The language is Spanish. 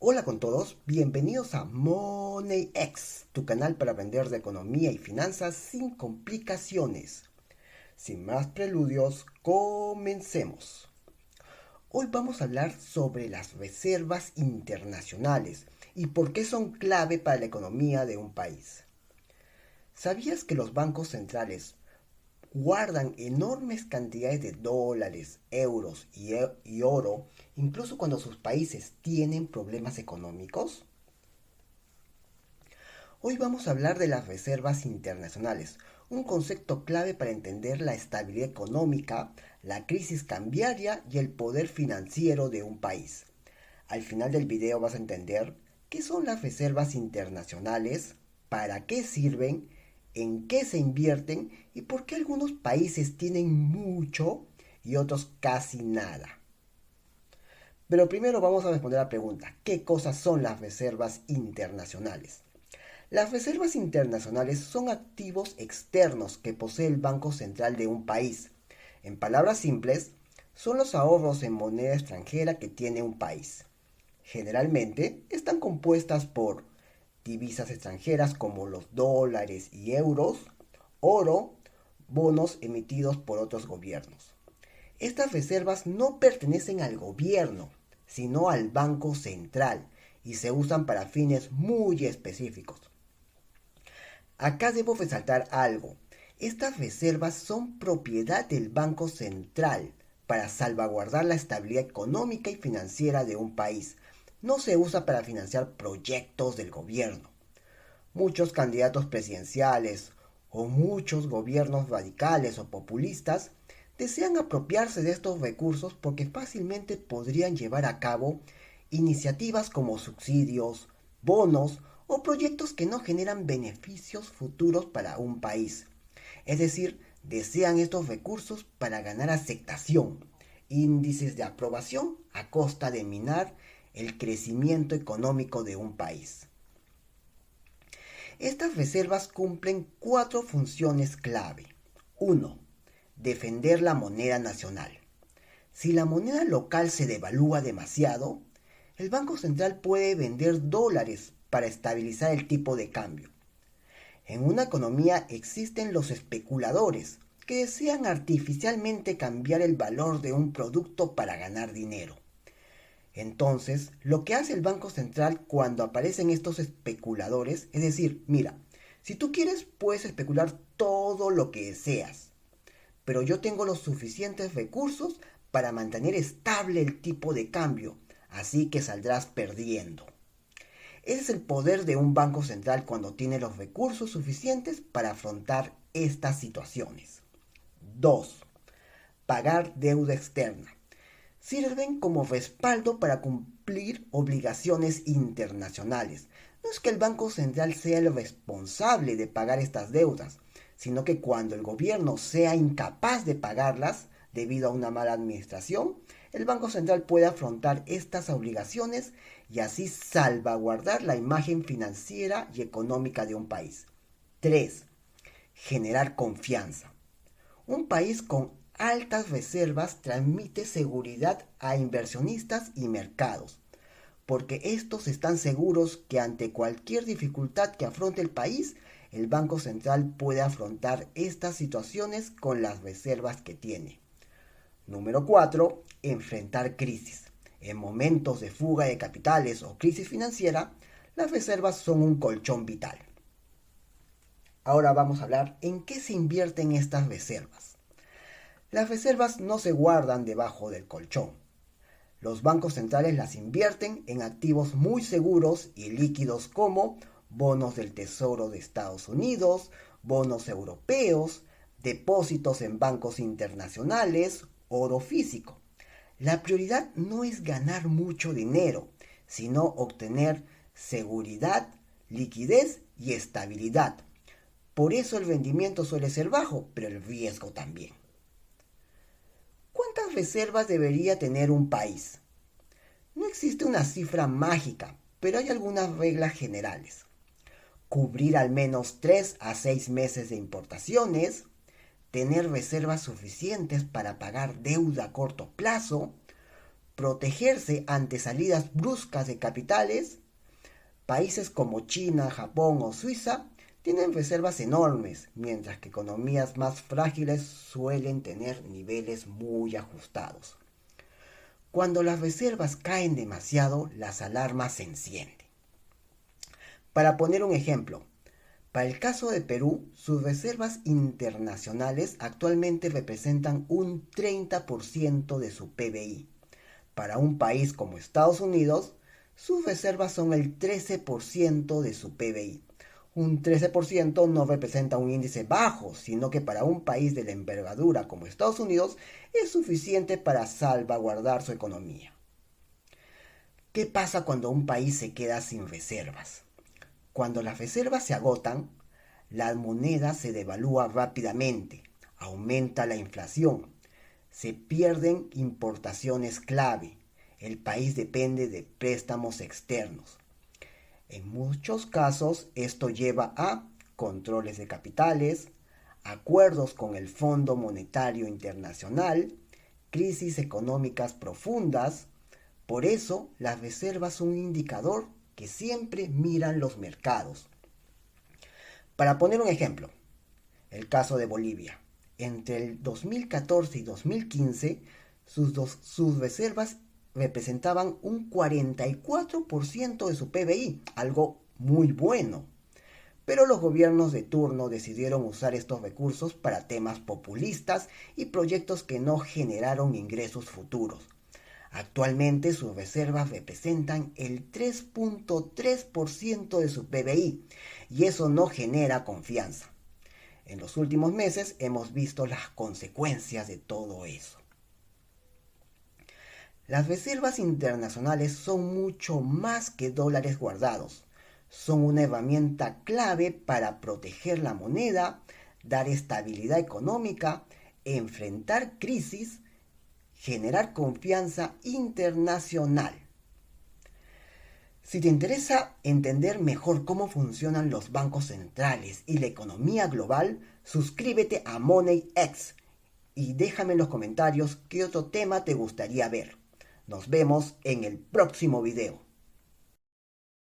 Hola con todos, bienvenidos a MoneyX, tu canal para aprender de economía y finanzas sin complicaciones. Sin más preludios, comencemos. Hoy vamos a hablar sobre las reservas internacionales y por qué son clave para la economía de un país. ¿Sabías que los bancos centrales guardan enormes cantidades de dólares, euros y oro, incluso cuando sus países tienen problemas económicos? Hoy vamos a hablar de las reservas internacionales, un concepto clave para entender la estabilidad económica, la crisis cambiaria y el poder financiero de un país. Al final del video vas a entender qué son las reservas internacionales, para qué sirven, en qué se invierten y por qué algunos países tienen mucho y otros casi nada. Pero primero vamos a responder a la pregunta, ¿qué cosas son las reservas internacionales? Las reservas internacionales son activos externos que posee el Banco Central de un país. En palabras simples, son los ahorros en moneda extranjera que tiene un país. Generalmente están compuestas por divisas extranjeras como los dólares y euros, oro, bonos emitidos por otros gobiernos. Estas reservas no pertenecen al gobierno, sino al Banco Central y se usan para fines muy específicos. Acá debo resaltar algo. Estas reservas son propiedad del Banco Central para salvaguardar la estabilidad económica y financiera de un país. No se usa para financiar proyectos del gobierno. Muchos candidatos presidenciales o muchos gobiernos radicales o populistas desean apropiarse de estos recursos porque fácilmente podrían llevar a cabo iniciativas como subsidios, bonos o proyectos que no generan beneficios futuros para un país. Es decir, desean estos recursos para ganar aceptación, índices de aprobación a costa de minar el crecimiento económico de un país. Estas reservas cumplen cuatro funciones clave. 1. Defender la moneda nacional. Si la moneda local se devalúa demasiado, el Banco Central puede vender dólares para estabilizar el tipo de cambio. En una economía existen los especuladores que desean artificialmente cambiar el valor de un producto para ganar dinero. Entonces, lo que hace el Banco Central cuando aparecen estos especuladores es decir, mira, si tú quieres puedes especular todo lo que deseas, pero yo tengo los suficientes recursos para mantener estable el tipo de cambio, así que saldrás perdiendo. Ese es el poder de un banco central cuando tiene los recursos suficientes para afrontar estas situaciones. 2. Pagar deuda externa. Sirven como respaldo para cumplir obligaciones internacionales. No es que el Banco Central sea el responsable de pagar estas deudas, sino que cuando el gobierno sea incapaz de pagarlas debido a una mala administración, el Banco Central puede afrontar estas obligaciones y así salvaguardar la imagen financiera y económica de un país. 3. Generar confianza. Un país con altas reservas transmite seguridad a inversionistas y mercados, porque estos están seguros que ante cualquier dificultad que afronte el país, el Banco Central puede afrontar estas situaciones con las reservas que tiene. Número 4. Enfrentar crisis. En momentos de fuga de capitales o crisis financiera, las reservas son un colchón vital. Ahora vamos a hablar en qué se invierten estas reservas. Las reservas no se guardan debajo del colchón. Los bancos centrales las invierten en activos muy seguros y líquidos como bonos del Tesoro de Estados Unidos, bonos europeos, depósitos en bancos internacionales, oro físico. La prioridad no es ganar mucho dinero, sino obtener seguridad, liquidez y estabilidad. Por eso el rendimiento suele ser bajo, pero el riesgo también. ¿Cuántas reservas debería tener un país? No existe una cifra mágica, pero hay algunas reglas generales. Cubrir al menos 3 a 6 meses de importaciones, tener reservas suficientes para pagar deuda a corto plazo, protegerse ante salidas bruscas de capitales. Países como China, Japón o Suiza tienen reservas enormes, mientras que economías más frágiles suelen tener niveles muy ajustados. Cuando las reservas caen demasiado, las alarmas se encienden. Para poner un ejemplo, para el caso de Perú, sus reservas internacionales actualmente representan un 30% de su PBI. Para un país como Estados Unidos, sus reservas son el 13% de su PBI. Un 13% no representa un índice bajo, sino que para un país de la envergadura como Estados Unidos es suficiente para salvaguardar su economía. ¿Qué pasa cuando un país se queda sin reservas? Cuando las reservas se agotan, la moneda se devalúa rápidamente, aumenta la inflación, se pierden importaciones clave, el país depende de préstamos externos. En muchos casos esto lleva a controles de capitales, acuerdos con el Fondo Monetario Internacional, crisis económicas profundas. Por eso las reservas son un indicador que siempre miran los mercados. Para poner un ejemplo, el caso de Bolivia. Entre el 2014 y 2015, sus reservas representaban un 44% de su PBI, algo muy bueno. Pero los gobiernos de turno decidieron usar estos recursos para temas populistas y proyectos que no generaron ingresos futuros. Actualmente sus reservas representan el 3.3% de su PBI y eso no genera confianza. En los últimos meses hemos visto las consecuencias de todo eso. Las reservas internacionales son mucho más que dólares guardados. Son una herramienta clave para proteger la moneda, dar estabilidad económica, enfrentar crisis, generar confianza internacional. Si te interesa entender mejor cómo funcionan los bancos centrales y la economía global, suscríbete a MoneyX y déjame en los comentarios qué otro tema te gustaría ver. Nos vemos en el próximo video.